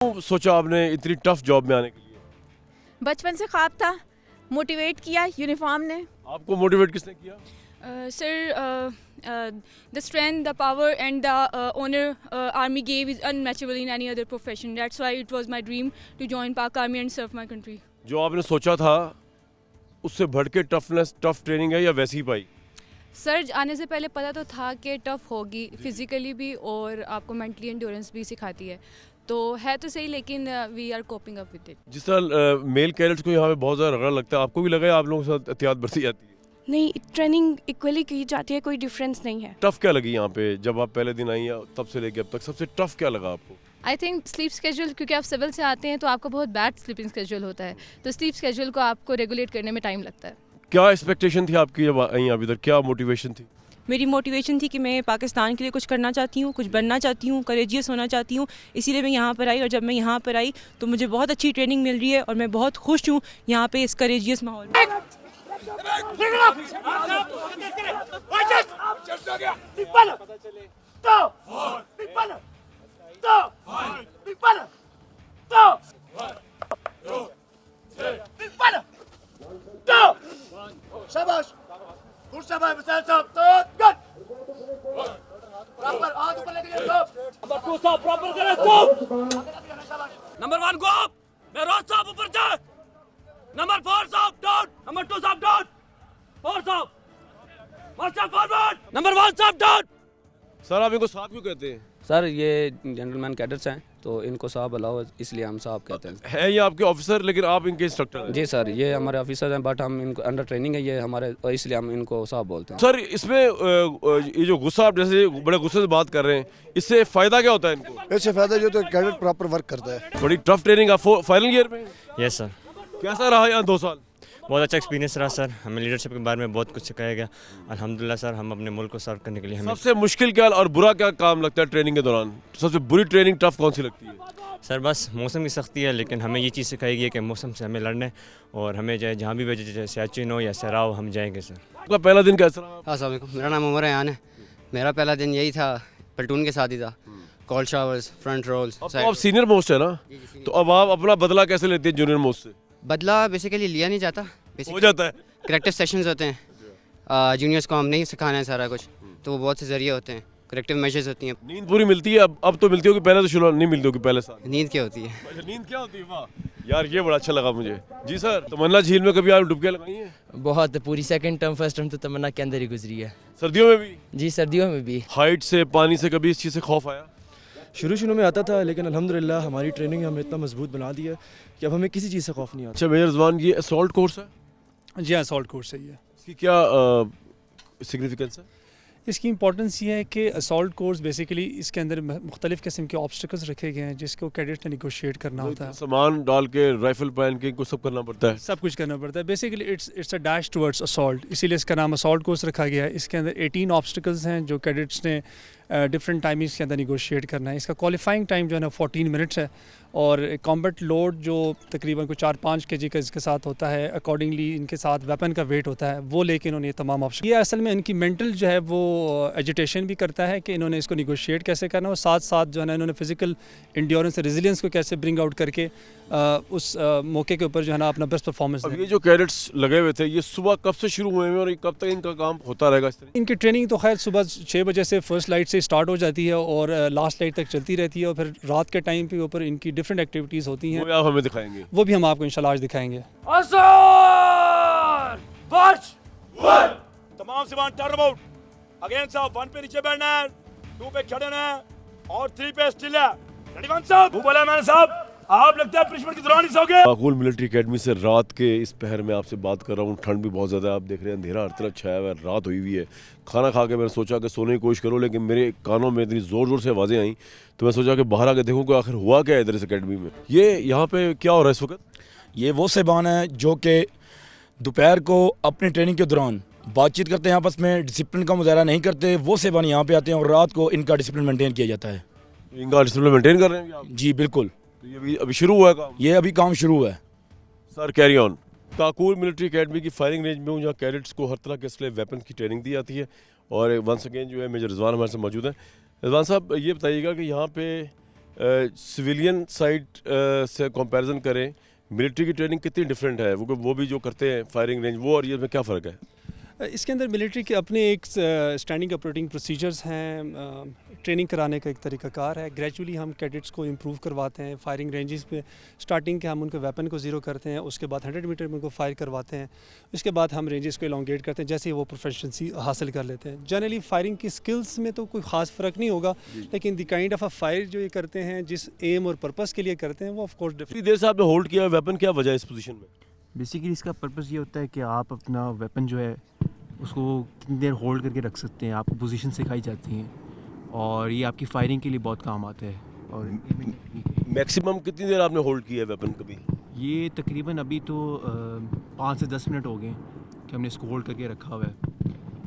क्यों सोचा आपने इतनी टफ जॉब में आने के लिए? बचपन से ख्वाब था, मोटिवेट किया यूनिफॉर्म ने। आपको मोटिवेट किसने किया? Sir, the strength, the power, and the honor Army gave is unmatchable in any other profession. That's why it was my dream to join Pak Army and serve my country. जो आपने सोचा था उससे बढ़ के tough training है या वैसी ही पाई? सर आने से पहले पता तो था कि टफ होगी, फिजिकली भी और आपको मेंटली एंड्योरेंस भी सिखाती है, तो है तो सही, लेकिन we are coping up with it. जिस तरह मेल कैडेट्स को यहाँ पे बहुत ज़्यादा रगड़ा लगता है, आपको भी लगा है आप लोगों के साथ एहतियात बरती जाती है? नहीं, ट्रेनिंग इक्वली की जाती है, कोई डिफरेंस नहीं है। टफ क्या लगी यहाँ पे जब आप पहले दिन आई हैं तब से लेके अब तक सबसे टफ क्या लगा आपको? आई थिंक स्लीप स्केड्यूल, क्योंकि आप सिविल से आते हैं तो आपका बहुत बैड स्लीपिंग स्केड्यूल होता है, तो स्लीप स्केड्यूल को आपको रेगुलेट करने में टाइम लगता है। क्या एक्सपेक्टेशन थी आपकी जब आई अभी तक, क्या मोटिवेशन थी? मेरी मोटिवेशन थी कि मैं पाकिस्तान के लिए कुछ करना चाहती हूँ, कुछ बनना चाहती हूँ, करेजियस होना चाहती हूँ, इसीलिए मैं यहाँ पर आई। और जब मैं यहाँ पर आई तो मुझे बहुत अच्छी ट्रेनिंग मिल रही है और मैं बहुत खुश हूँ यहाँ पे इस करेजियस माहौल में। शाबाश, शाबाश, मिसाइल साहब, तो गन प्रॉपर हाथ ऊपर लेके जाओ। नंबर 2 साहब प्रॉपर करें, स्टॉप। नंबर 1 गो अप, मैं रोज साहब ऊपर जा। नंबर 4 साहब डाउन, नंबर 2 साहब डाउन, 4 साहब मास्टर फॉरवर्ड, नंबर 1 साहब डाउन। सर आप इनको साहब क्यों कहते हैं? सर ये जेंटलमैन कैडेट्स हैं तो इनको साहब अलाउ, इसलिए हम साहब कहते हैं। है ये आपके ऑफिसर लेकिन आप इनके इंस्ट्रक्टर हैं? जी सर, ये हमारे ऑफिसर हैं बट हम इनको अंडर ट्रेनिंग है ये हमारे, और इसलिए हम इनको साहब बोलते हैं। सर इसमें ये जो गुस्सा, आप जैसे बड़े गुस्से से बात कर रहे हैं, इससे फायदा क्या होता है इनको? इससे फायदा जो तो कैडेट प्रॉपर वर्क करता है। बड़ी टफ ट्रेनिंग आप फाइनल ईयर में? Yes sir. कैसा रहा यहाँ 2 साल? बहुत अच्छा एक्सपीरियंस रहा सर, हमें लीडरशिप के बारे में बहुत कुछ सिखाया गया। अल्हम्दुलिल्लाह सर, हम अपने मुल्क को सर्व करने के लिए हमें। सबसे मुश्किल क्या और बुरा क्या काम लगता है ट्रेनिंग के दौरान? सबसे बुरी ट्रेनिंग टफ कौन सी लगती है? सर बस मौसम की सख्ती है, लेकिन हमें ये चीज़ सिखाई गई है कि मौसम से हमें लड़ना है और हमें चाहे जहाँ भी भेजे, चाहे सियाचिन हो या सरा हो, हम जाएंगे सर। आपका पहला दिन कैसा रहा? अस्सलाम वालेकुम, मेरा नाम उमर यान है। मेरा पहला दिन यही था, प्लेटून के साथ ही था। Cold showers, front rolls. अब तो आप सीनियर मोस्ट है ना, तो अब आप अपना बदला कैसे लेते हैं जूनियर मोस्ट से? बदला बेसिकली लिया नहीं जाता, हो जाता है। करेक्टिव सेशंस होते हैं, जूनियर्स को हम नहीं सिखाना है सारा कुछ, तो वो बहुत से जरिए होते हैं, करेक्टिव मेजर्स होती हैं। नींद पूरी मिलती है? अब तो मिलती होगी, पहले तो शुरू नहीं मिलती होगी पहले साल। नींद क्या होती है? अच्छा, नींद क्या होती है? वाह यार, ये बड़ा अच्छा लगा मुझे। जी सर, तमन्ना झील में कभी आप डुबकियां लगाई हैं? बहुत, पूरी सेकंड टर्म फर्स्ट टर्म तो तमन्ना के अंदर ही गुजरी है। सर्दियों में भी? जी सर्दियों में भी। हाइट से, पानी से कभी इस चीज़ से खौफ आया? शुरू में आता था, लेकिन अल्हम्दुलिल्लाह हमारी ट्रेनिंग हमें इतना मजबूत बना दिया कि अब हमें किसी चीज़ से खौफ नहीं आता। अच्छा मेजर रिजवान, ये असॉल्ट कोर्स है? जी हाँ, असॉल्ट कोर्स है ये। इसकी क्या सिग्निफिकेंस है? इसकी इंपॉर्टेंस ये है कि असॉल्ट कोर्स बेसिकली इसके अंदर मुख्तलिफ़ किस्म के ऑब्स्टिकल्स रखे गए हैं जिसको कैडेट्स ने निगोशिएट करना होता है। सामान डाल के, राइफल पहन के इनको सब करना पड़ता है? सब कुछ करना पड़ता है। Basically it's a dash towards assault, इसीलिए इसका नाम असॉल्ट कोर्स रखा गया है। इसके अंदर 18 ऑब्स्टिकल्स हैं जो कैडेट्स ने डिफरेंट टाइमिंग्स के अंदर निगोशिएट करना है। इसका क्वालिफाइंग टाइम जो है ना 14 मिनट्स है, और कॉम्बैट लोड जो तकरीबन को 4-5 kg का इसके साथ होता है, अकॉर्डिंगली इनके साथ वेपन का वेट होता है, वो लेके इन्होंने ये तमाम ऑप्शन। ये असल में इनकी मेंटल जो है वो एजिटेशन भी करता है कि इन्होंने इसको निगोशिएट कैसे करना, और साथ साथ जो है ना इन्होंने फिजिकल इंड्योरेंस, रेजिलियंस को कैसे ब्रिंग आउट करके उस मौके के ऊपर जो है ना अपना बेस्ट परफॉर्मेंस। अब ये जो कैडेट्स लगे हुए थे, ये सुबह कब से शुरू हुए हैं और कब तक इनका काम होता रहेगा इस तरह? इनकी ट्रेनिंग तो खैर सुबह 6 बजे से फर्स्ट लाइट से स्टार्ट हो जाती है और लास्ट लाइट तक चलती रहती है, और फिर रात के टाइम पे ऊपर इनकी डिफरेंट एक्टिविटीज़ होती हैं, वो आप हमें दिखाएंगे? वो भी हम आपको इंशाल्लाह आज दिखाएंगे। तमाम सिवान टर्न अबाउट अगेन साहब, 1 पे नीचे बैठना है, 2 पे खड़े रहना है और 3 पे स्टिल है। रेडी 1 साहब, वो बोला मैंने साहब आप लगता है पनिशमेंट के दौरान ही सोगे। पाकुल मिलिट्री एकेडमी से रात के इस पहर में आपसे बात कर रहा हूँ। ठंड भी बहुत ज़्यादा है, आप देख रहे हैं अंधेरा हर तरफ छाया हुआ है, रात हुई हुई है। खाना खा के मैंने सोचा कि सोने की कोशिश करूँ, लेकिन मेरे कानों में इतनी ज़ोर ज़ोर से आवाज़ें आई, तो मैं सोचा कि बाहर आके देखूँ कि आखिर हुआ क्या है इधर इस अकेडमी में। ये यहाँ पे क्या हो रहा है इस वक्त? ये वो सेबान है जो कि दोपहर को अपनी ट्रेनिंग के दौरान बातचीत करते हैं आपस में, डिसिप्लिन का मुजाहरा नहीं करते। वो सेबान यहाँ पे आते हैं और रात को इनका डिसिप्लिन मेंटेन किया जाता है। इनका डिसिप्लिन मेंटेन कर रहे हैं आप? जी बिल्कुल। तो ये अभी शुरू हुआ है काम? ये अभी काम शुरू हुआ है sir. Carry on. Kakul military academy की फायरिंग रेंज में हूँ, जहाँ कैडेट्स को हर तरह के असले वेपन की ट्रेनिंग दी जाती है, और वंस अगेन जो है मेजर रिजवान हमारे से मौजूद है। रिजवान साहब, ये बताइएगा कि यहाँ पे सिविलियन साइड से कंपैरिजन करें, मिलिट्री की ट्रेनिंग कितनी डिफरेंट है? वो भी जो करते हैं फायरिंग रेंज, वो और ये में क्या फ़र्क है? इसके अंदर मिलिट्री के अपने एक स्टैंडिंग ऑपरेटिंग प्रोसीजर्स हैं, ट्रेनिंग कराने का एक तरीक़ाकार है। ग्रेजुअली हम कैडेट्स को इम्प्रूव करवाते हैं। फायरिंग रेंजेस पे स्टार्टिंग के हम उनके वेपन को ज़ीरो करते हैं, उसके बाद 100 मीटर में उनको फायर करवाते हैं, उसके बाद हम रेंजेस को एलोंगेट करते हैं जैसे ही वो प्रोफेशनसी हासिल कर लेते हैं। जनरली फायरिंग की स्किल्स में तो कोई ख़ास फ़र्क नहीं होगा, लेकिन the kind of a fire जो ये करते हैं, जिस एम और पर्पज़ के लिए करते हैं, वो ऑफकोर्स कितनी देर से आपने होल्ड किया वेपन, क्या वजह है इस पोजीशन में? बेसिकली इसका पर्पस ये होता है कि आप अपना वेपन जो है उसको कितनी देर होल्ड करके रख सकते हैं, आपको पोजीशन सिखाई जाती हैं और ये आपकी फायरिंग के लिए बहुत काम आता है। और मैक्सिमम कितनी देर आपने होल्ड किया है वेपन कभी? ये तकरीबन अभी तो 5 से 10 मिनट हो गए कि हमने इसको होल्ड करके रखा हुआ है,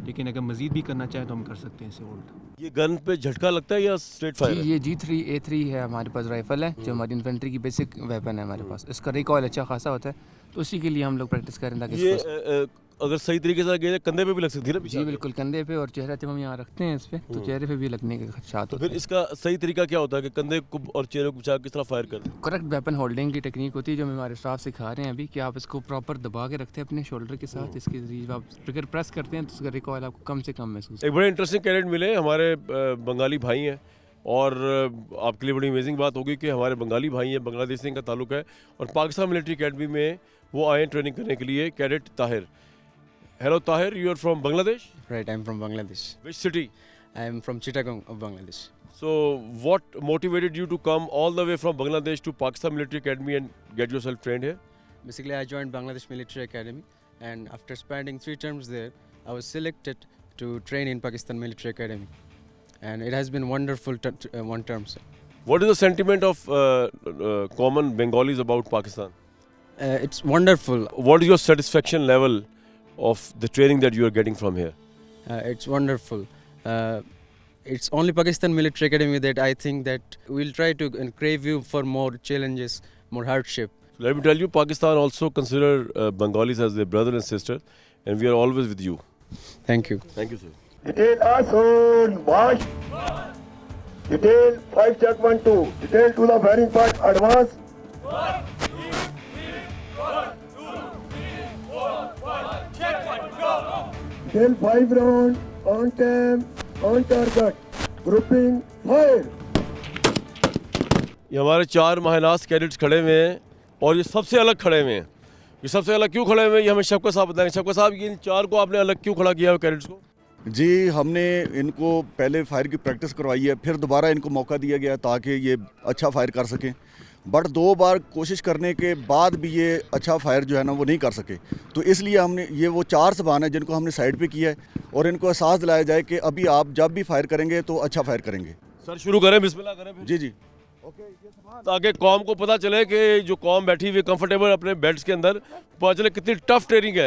लेकिन अगर मज़ीद भी करना चाहें तो हम कर सकते हैं इसे होल्ड। ये गन पे झटका लगता है या स्ट्रेट फायर? ये G3A3 है हमारे पास राइफ़ल है, जो हमारी इन्फेंट्री की बेसिक वेपन है हमारे पास। इसका रिकॉयल अच्छा खासा होता है, तो उसी के लिए हम लोग प्रैक्टिस करें ताकि ये अगर सही तरीके से गए कंधे पे भी लग सकती है ना? जी बिल्कुल, कंधे पे और चेहरे पे हम यहाँ रखते हैं इस पे, तो चेहरे पे भी लगने के खदशात होते हैं। फिर इसका सही तरीका क्या होता है कि कंधे को और चेहरे को बचा किस तरह फायर करते हैं? करेक्ट वेपन होल्डिंग की टेक्निक होती है जो हमारे स्टाफ सिखा रहे हैं अभी, कि आप इसको प्रॉपर दबा के रखते हैं अपने शोल्डर के साथ। इसके जरिए आप ट्रिगर प्रेस करते हैं तो उसका रिकॉयल आपको कम से कम महसूस। एक बड़े इंटरेस्टिंग कैडेट मिले हमारे बंगाली भाई हैं, और आपके लिए बड़ी अमेजिंग बात होगी कि हमारे बंगाली भाई हैं, बांग्लादेश से इनका ताल्लुक है, और पाकिस्तान मिलिट्री अकेडमी में वो आए ट्रेनिंग करने के लिए। Cadet Tahir. Hello Tahir, you are from Bangladesh? Right, I am from Bangladesh. Which city? I am from Chittagong of Bangladesh. So what motivated you to come all the way from Bangladesh to Pakistan Military Academy and get yourself trained here? Basically, I joined Bangladesh Military Academy, and after spending 3 terms there, I was selected to train in Pakistan Military Academy, and it has been wonderful 1 term. What is the sentiment of common Bengalis about Pakistan? It's wonderful. What is your satisfaction level of the training that you are getting from here? It's wonderful. It's only Pakistan Military Academy that I think that we'll try to crave you for more challenges, more hardship. Let me tell you, Pakistan also consider Bengalis as their brother and sister, and we are always with you. Thank you. Thank you, sir. Detail Asun, march. Detail 5 check 1 2. Detail to the firing part, advance. 1, 2, 3, 4, 5. Check 1, go. Detail 5 round, on time, on target. Grouping, fire. ये हमारे 4 माहिनास cadets खड़े हुए हैं, और ये सबसे अलग खड़े हुए हैं। ये सबसे अलग क्यों खड़े हुए हैं ये हमें शफ़क़त साहब बताएंगे। शफ़क़त साहब, ये इन 4 को आपने अलग क्यों खड़ा किया है कैडेट्स को? जी, हमने इनको पहले फायर की प्रैक्टिस करवाई है, फिर दोबारा इनको मौका दिया गया ताकि ये अच्छा फायर कर सकें, बट 2 बार कोशिश करने के बाद भी ये अच्छा फायर जो है ना वो नहीं कर सके। तो इसलिए हमने ये वो 4 ज़बान है जिनको हमने साइड पे किया है, और इनको एहसास दिलाया जाए कि अभी आप जब भी फायर करेंगे तो अच्छा फायर करेंगे। सर शुरू करें, बिस्मिल्लाह करें फिर। जी जी, ताकि कौम को पता चले कि जो कौम बैठी हुई कंफर्टेबल अपने बेड्स के अंदर, पता चले कितनी टफ ट्रेनिंग है।